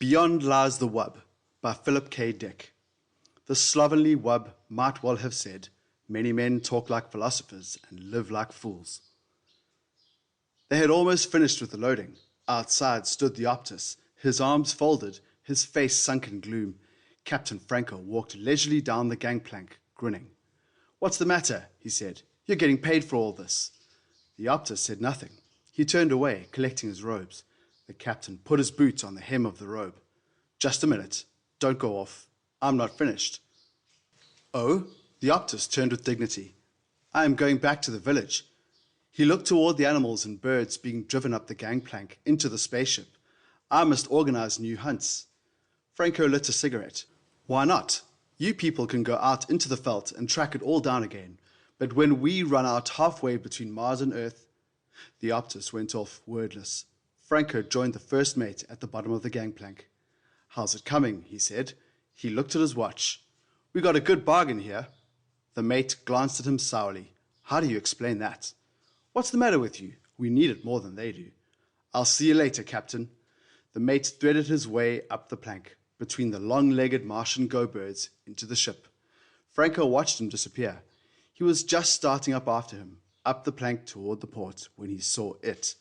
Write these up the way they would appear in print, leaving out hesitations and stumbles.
Beyond Lies the Wub by Philip K. Dick. The slovenly wub might well have said, "Many men talk like philosophers and live like fools." They had almost finished with the loading. Outside stood the Optus, his arms folded, his face sunk in gloom. Captain Franco walked leisurely down the gangplank, grinning. "What's the matter?" he said. "You're getting paid for all this." The Optus said nothing. He turned away, collecting his robes. The captain put his boot on the hem of the robe. "Just a minute. Don't go off. I'm not finished." "Oh?" The Optus turned with dignity. "I am going back to the village." He looked toward the animals and birds being driven up the gangplank into the spaceship. "I must organize new hunts." Franco lit a cigarette. "Why not? You people can go out into the veldt and track it all down again. But when we run out halfway between Mars and Earth..." The Optus went off wordless. Franco joined the first mate at the bottom of the gangplank. "How's it coming?" he said. He looked at his watch. "We got a good bargain here." The mate glanced at him sourly. "How do you explain that?" "What's the matter with you? We need it more than they do." "I'll see you later, Captain." The mate threaded his way up the plank, between the long-legged Martian go-birds, into the ship. Franco watched him disappear. He was just starting up after him, up the plank toward the port, when he saw it.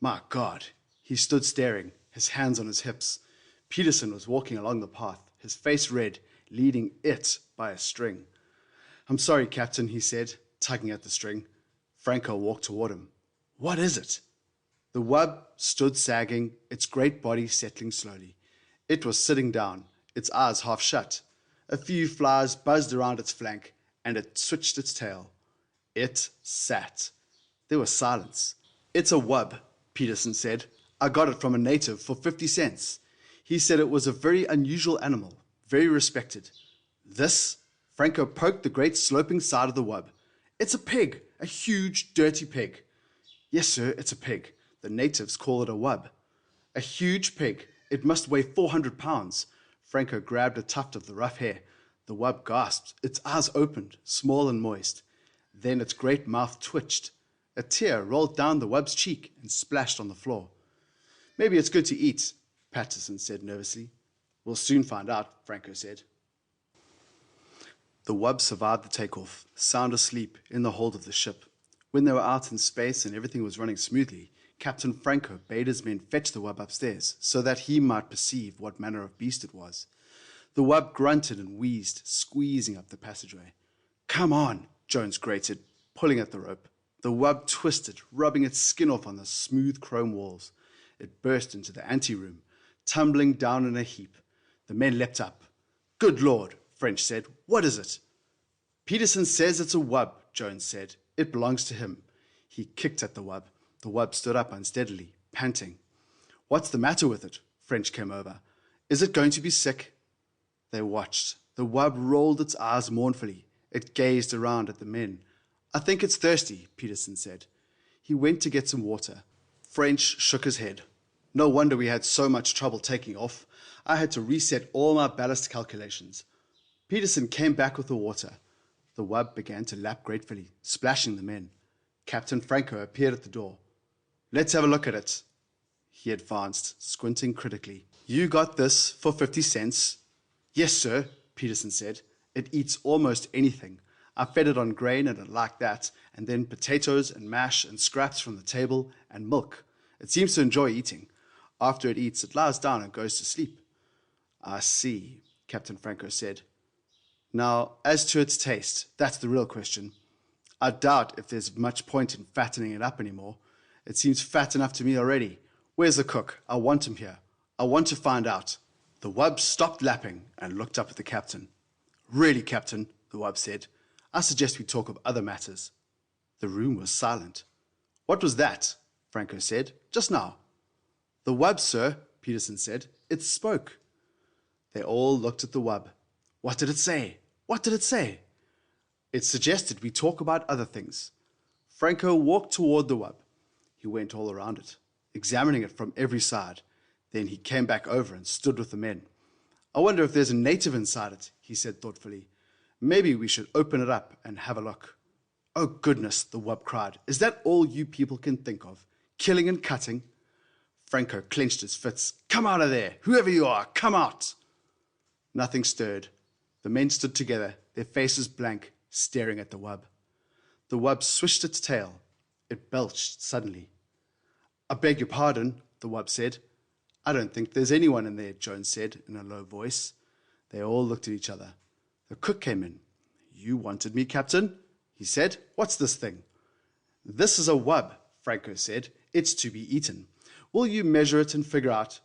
My God! He stood staring, his hands on his hips. Peterson was walking along the path, his face red, leading it by a string. "I'm sorry, Captain," he said, tugging at the string. Franco walked toward him. "What is it?" The wub stood sagging, its great body settling slowly. It was sitting down, its eyes half shut. A few flies buzzed around its flank, and it switched its tail. It sat. There was silence. "It's a wub," Peterson said. "I got it from a native for 50 cents. He said it was a very unusual animal, very respected." "This?" Franco poked the great sloping side of the wub. "It's a pig, a huge, dirty pig." "Yes, sir, it's a pig. The natives call it a wub." "A huge pig. It must weigh 400 pounds. Franco grabbed a tuft of the rough hair. The wub gasped. Its eyes opened, small and moist. Then its great mouth twitched. A tear rolled down the wub's cheek and splashed on the floor. "Maybe it's good to eat," Patterson said nervously. "We'll soon find out," Franco said. The wub survived the takeoff, sound asleep in the hold of the ship. When they were out in space and everything was running smoothly, Captain Franco bade his men fetch the wub upstairs so that he might perceive what manner of beast it was. The wub grunted and wheezed, squeezing up the passageway. "Come on," Jones grated, pulling at the rope. The wub twisted, rubbing its skin off on the smooth chrome walls. It burst into the anteroom, tumbling down in a heap. The men leapt up. "Good Lord," French said. "What is it?" "Peterson says it's a wub," Jones said. "It belongs to him." He kicked at the wub. The wub stood up unsteadily, panting. "What's the matter with it?" French came over. "Is it going to be sick?" They watched. The wub rolled its eyes mournfully. It gazed around at the men. "I think it's thirsty," Peterson said. He went to get some water. French shook his head. "No wonder we had so much trouble taking off. I had to reset all my ballast calculations." Peterson came back with the water. The wub began to lap gratefully, splashing the men. Captain Franco appeared at the door. "Let's have a look at it." He advanced, squinting critically. "You got this for 50 cents? "Yes, sir," Peterson said. "It eats almost anything. I fed it on grain and it liked that, and then potatoes and mash and scraps from the table and milk. It seems to enjoy eating. After it eats, it lies down and goes to sleep." "I see," Captain Franco said. "Now, as to its taste, that's the real question. I doubt if there's much point in fattening it up anymore. It seems fat enough to me already. Where's the cook? I want him here. I want to find out." The wub stopped lapping and looked up at the captain. "Really, Captain," the wub said, "I suggest we talk of other matters." The room was silent. "What was that?" Franco said. "Just now." "The wub, sir," Peterson said. "It spoke." They all looked at the wub. "What did it say? What did it say?" "It suggested we talk about other things." Franco walked toward the wub. He went all around it, examining it from every side. Then he came back over and stood with the men. "I wonder if there's a native inside it," he said thoughtfully. "Maybe we should open it up and have a look." "Oh, goodness," the wub cried. "Is that all you people can think of? Killing and cutting?" Franco clenched his fists. "Come out of there! Whoever you are, come out!" Nothing stirred. The men stood together, their faces blank, staring at the wub. The wub swished its tail. It belched suddenly. "I beg your pardon," the wub said. "I don't think there's anyone in there," Jones said in a low voice. They all looked at each other. The cook came in. "You wanted me, Captain?" he said. "What's this thing?" "This is a wub," Franco said. "It's to be eaten. Will you measure it and figure out?"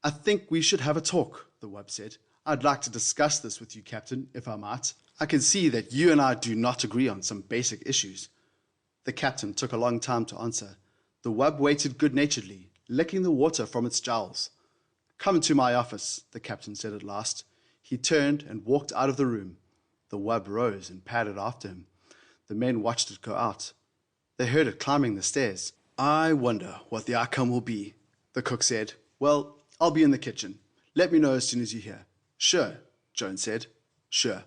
"I think we should have a talk," the wub said. "I'd like to discuss this with you, Captain, if I might. I can see that you and I do not agree on some basic issues." The captain took a long time to answer. The wub waited good-naturedly, licking the water from its jowls. "Come into my office," the captain said at last. He turned and walked out of the room. The wub rose and padded after him. The men watched it go out. They heard it climbing the stairs. "I wonder what the outcome will be," the cook said. "Well, I'll be in the kitchen. Let me know as soon as you hear." "Sure," Jones said. "Sure."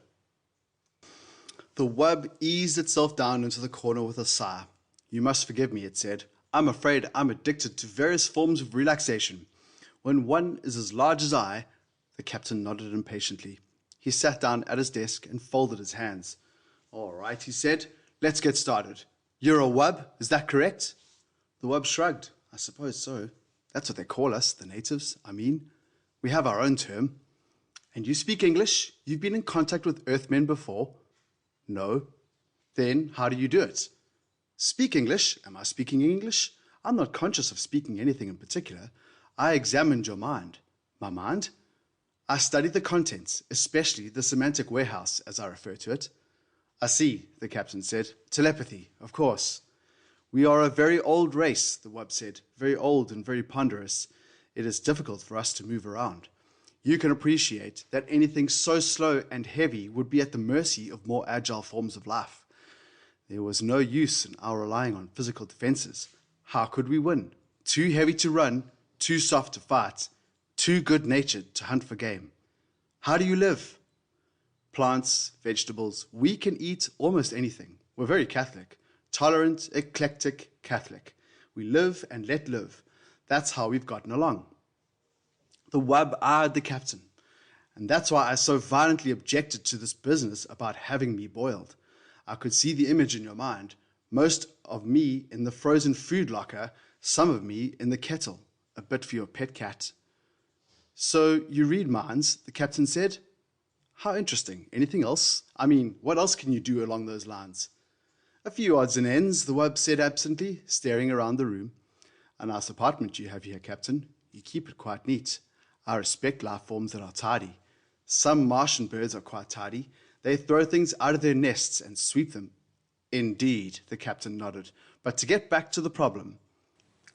The wub eased itself down into the corner with a sigh. "You must forgive me," it said. "I'm afraid I'm addicted to various forms of relaxation. When one is as large as I—" The captain nodded impatiently. He sat down at his desk and folded his hands. "All right," he said. "Let's get started. You're a wub, is that correct?" The wub shrugged. "I suppose so. That's what they call us, the natives, I mean. We have our own term." "And you speak English? You've been in contact with Earthmen before?" "No." "Then how do you do it?" "Speak English? Am I speaking English? I'm not conscious of speaking anything in particular. I examined your mind." "My mind?" "I studied the contents, especially the semantic warehouse, as I refer to it." "I see," the captain said. "Telepathy, of course." "We are a very old race," the wub said. "Very old and very ponderous. It is difficult for us to move around. You can appreciate that anything so slow and heavy would be at the mercy of more agile forms of life. There was no use in our relying on physical defenses. How could we win? Too heavy to run, too soft to fight, too good-natured to hunt for game. How do you live?" "Plants, vegetables. We can eat almost anything. We're very Catholic. Tolerant, eclectic, Catholic. We live and let live. That's how we've gotten along." The wub eyed the captain. "And that's why I so violently objected to this business about having me boiled. I could see the image in your mind. Most of me in the frozen food locker, some of me in the kettle. A bit for your pet cat." "So you read minds," the captain said. "How interesting. Anything else? I mean, what else can you do along those lines?" "A few odds and ends," the wub said absently, staring around the room. "A nice apartment you have here, Captain. You keep it quite neat. I respect life forms that are tidy. Some Martian birds are quite tidy. They throw things out of their nests and sweep them." "Indeed," the captain nodded. "But to get back to the problem."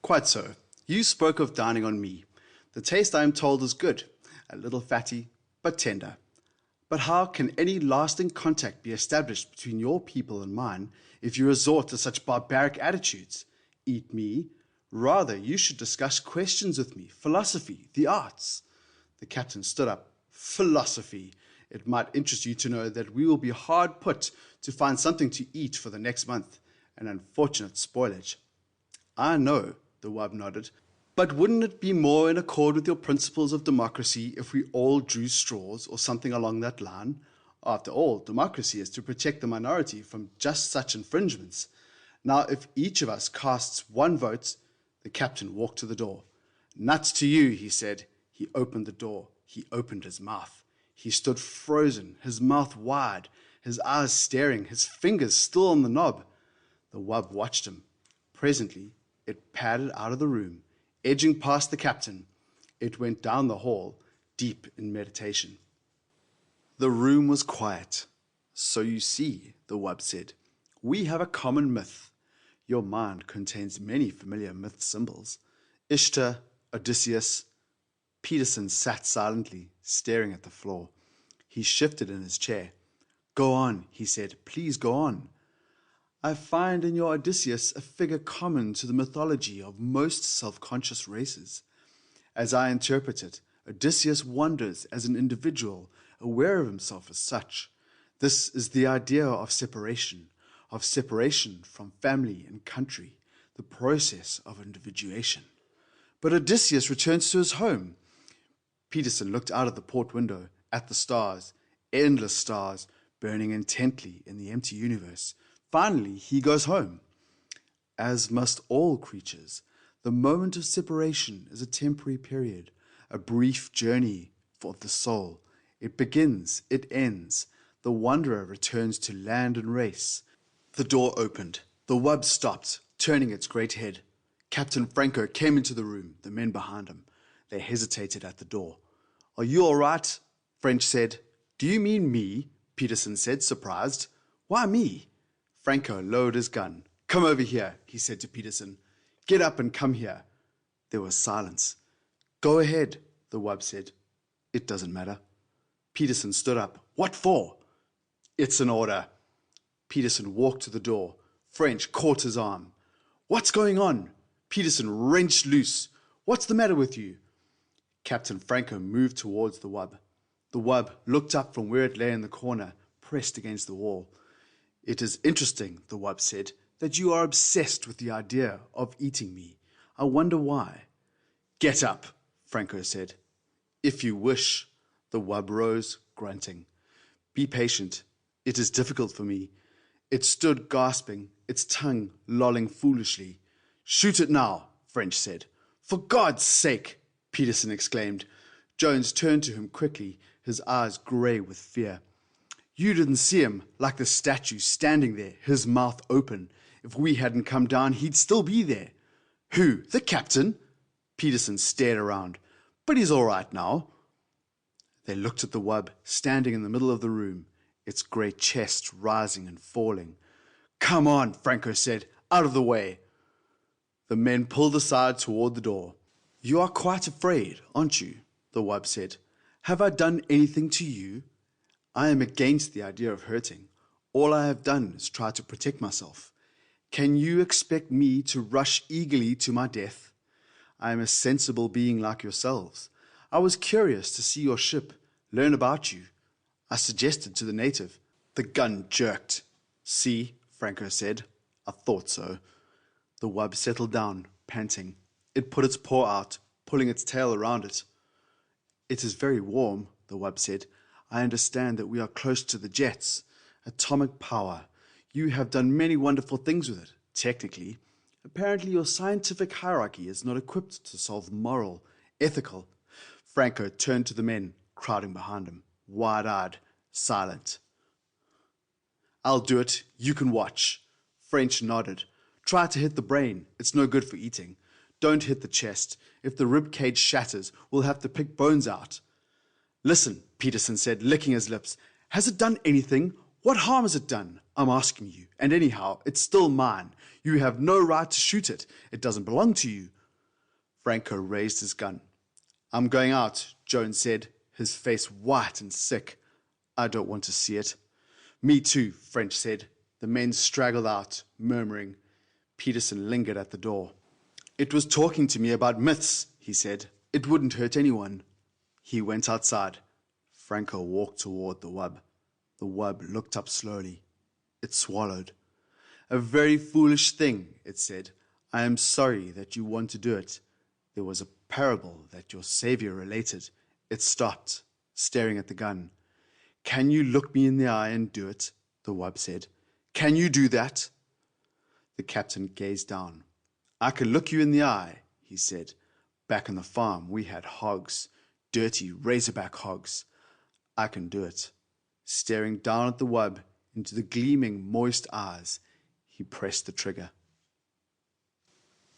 "Quite so. You spoke of dining on me. The taste, I am told, is good. A little fatty, but tender. But how can any lasting contact be established between your people and mine if you resort to such barbaric attitudes? Eat me? Rather, you should discuss questions with me, philosophy, the arts." The captain stood up. "Philosophy. It might interest you to know that we will be hard put to find something to eat for the next month. An unfortunate spoilage." "I know," the wub nodded. "But wouldn't it be more in accord with your principles of democracy if we all drew straws or something along that line? After all, democracy is to protect the minority from just such infringements. Now, if each of us casts one vote—" The captain walked to the door. "Nuts to you," he said. He opened the door. He opened his mouth. He stood frozen, his mouth wide, his eyes staring, his fingers still on the knob. The wub watched him. Presently, it padded out of the room, edging past the captain. It went down the hall, deep in meditation. The room was quiet. "So you see," the wub said, "we have a common myth. Your mind contains many familiar myth symbols. Ishtar, Odysseus." Peterson sat silently, staring at the floor. He shifted in his chair. "Go on," he said. "Please go on." "I find in your Odysseus a figure common to the mythology of most self-conscious races. As I interpret it, Odysseus wanders as an individual, aware of himself as such. This is the idea of separation from family and country, the process of individuation. but Odysseus returns to his home. Peterson looked out of the port window at the stars, endless stars, burning intently in the empty universe. Finally, he goes home. As must all creatures, the moment of separation is a temporary period, a brief journey for the soul. It begins, it ends. The wanderer returns to land and race. The door opened. The wub stopped, turning its great head. Captain Franco came into the room, the men behind him. They hesitated at the door. "Are you all right?" French said. "Do you mean me?" Peterson said, surprised. "Why me?" Franco lowered his gun. "Come over here," he said to Peterson. "Get up and come here." There was silence. "Go ahead," the wub said. "It doesn't matter." Peterson stood up. "What for?" "It's an order." Peterson walked to the door. French caught his arm. "What's going on?" Peterson wrenched loose. "What's the matter with you?" Captain Franco moved towards the wub. The wub looked up from where it lay in the corner, pressed against the wall. "It is interesting," the wub said, "that you are obsessed with the idea of eating me. I wonder why." "Get up," Franco said. "If you wish." The wub rose, grunting. "Be patient. It is difficult for me." It stood gasping, its tongue lolling foolishly. "Shoot it now," French said. "For God's sake!" Peterson exclaimed. Jones turned to him quickly, his eyes grey with fear. "You didn't see him, like the statue, standing there, his mouth open. If we hadn't come down, he'd still be there." "Who? The captain?" Peterson stared around. "But he's all right now." They looked at the wub, standing in the middle of the room, its great chest rising and falling. "Come on," Franco said. "Out of the way." The men pulled aside toward the door. "You are quite afraid, aren't you?" the wub said. "Have I done anything to you?" "I am against the idea of hurting. All I have done is try to protect myself. Can you expect me to rush eagerly to my death? I am a sensible being like yourselves. I was curious to see your ship, learn about you. I suggested to the native." The gun jerked. "See," Franco said. "I thought so." The wub settled down, panting. It put its paw out, pulling its tail around it. "It is very warm," the wub said. "I understand that we are close to the jets. Atomic power. You have done many wonderful things with it, technically. Apparently your scientific hierarchy is not equipped to solve moral, ethical." Franco turned to the men, crowding behind him, wide-eyed, silent. "I'll do it. You can watch." French nodded. "Try to hit the brain. It's no good for eating. Don't hit the chest. If the rib cage shatters, we'll have to pick bones out." "Listen," Peterson said, licking his lips. "Has it done anything? What harm has it done? I'm asking you. And anyhow, it's still mine. You have no right to shoot it. It doesn't belong to you." Franco raised his gun. "I'm going out," Jones said, his face white and sick. "I don't want to see it." "Me too," French said. The men straggled out, murmuring. Peterson lingered at the door. "It was talking to me about myths," he said. "It wouldn't hurt anyone." He went outside. Franco walked toward the wub. The wub looked up slowly. It swallowed. "A very foolish thing," it said. "I am sorry that you want to do it. There was a parable that your savior related." It stopped, staring at the gun. "Can you look me in the eye and do it?" the wub said. "Can you do that?" The captain gazed down. "I can look you in the eye," he said. "Back on the farm we had hogs, dirty razorback hogs. I can do it." Staring down at the wub into the gleaming, moist eyes, he pressed the trigger.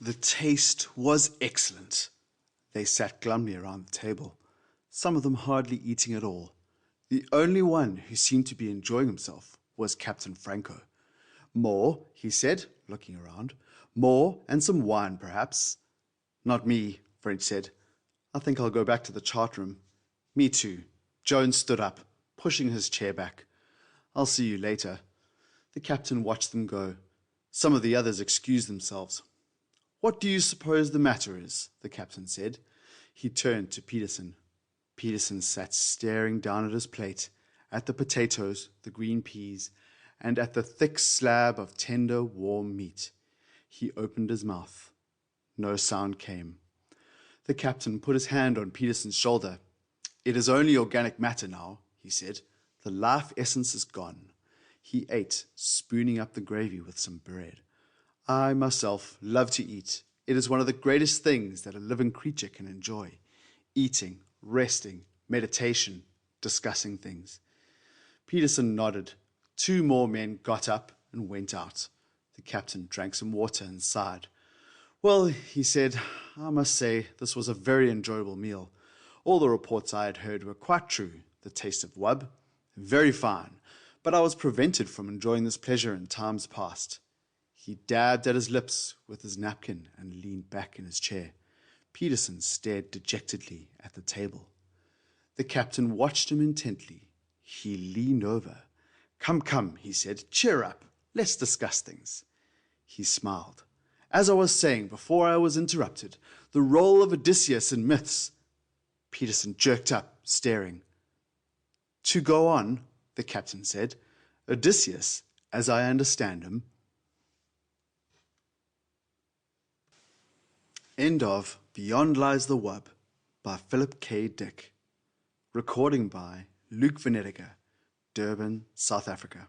The taste was excellent. They sat glumly around the table, some of them hardly eating at all. The only one who seemed to be enjoying himself was Captain Franco. "More," he said, looking around. "More, and some wine, perhaps." "Not me," French said. "I think I'll go back to the chart room." "Me too." Jones stood up, pushing his chair back. "I'll see you later." The captain watched them go. Some of the others excused themselves. "What do you suppose the matter is?" the captain said. He turned to Peterson. Peterson sat staring down at his plate, at the potatoes, the green peas, and at the thick slab of tender, warm meat. He opened his mouth. No sound came. The captain put his hand on Peterson's shoulder. "It is only organic matter now," he said. "The life essence is gone." He ate, spooning up the gravy with some bread. "I myself love to eat. It is one of the greatest things that a living creature can enjoy. Eating, resting, meditation, discussing things." Peterson nodded. 2 more men got up and went out. The captain drank some water and sighed. "Well," he said, "I must say this was a very enjoyable meal. All the reports I had heard were quite true. The taste of wub, very fine, but I was prevented from enjoying this pleasure in times past." He dabbed at his lips with his napkin and leaned back in his chair. Peterson stared dejectedly at the table. The captain watched him intently. He leaned over. "Come, come," he said, "cheer up. Let's discuss things." He smiled. "As I was saying before I was interrupted, the role of Odysseus in myths." Peterson jerked up, staring. "To go on," the captain said, "Odysseus, as I understand him." End of Beyond Lies the Wub by Philip K. Dick. Recording by Luke Venediger, Durban, South Africa.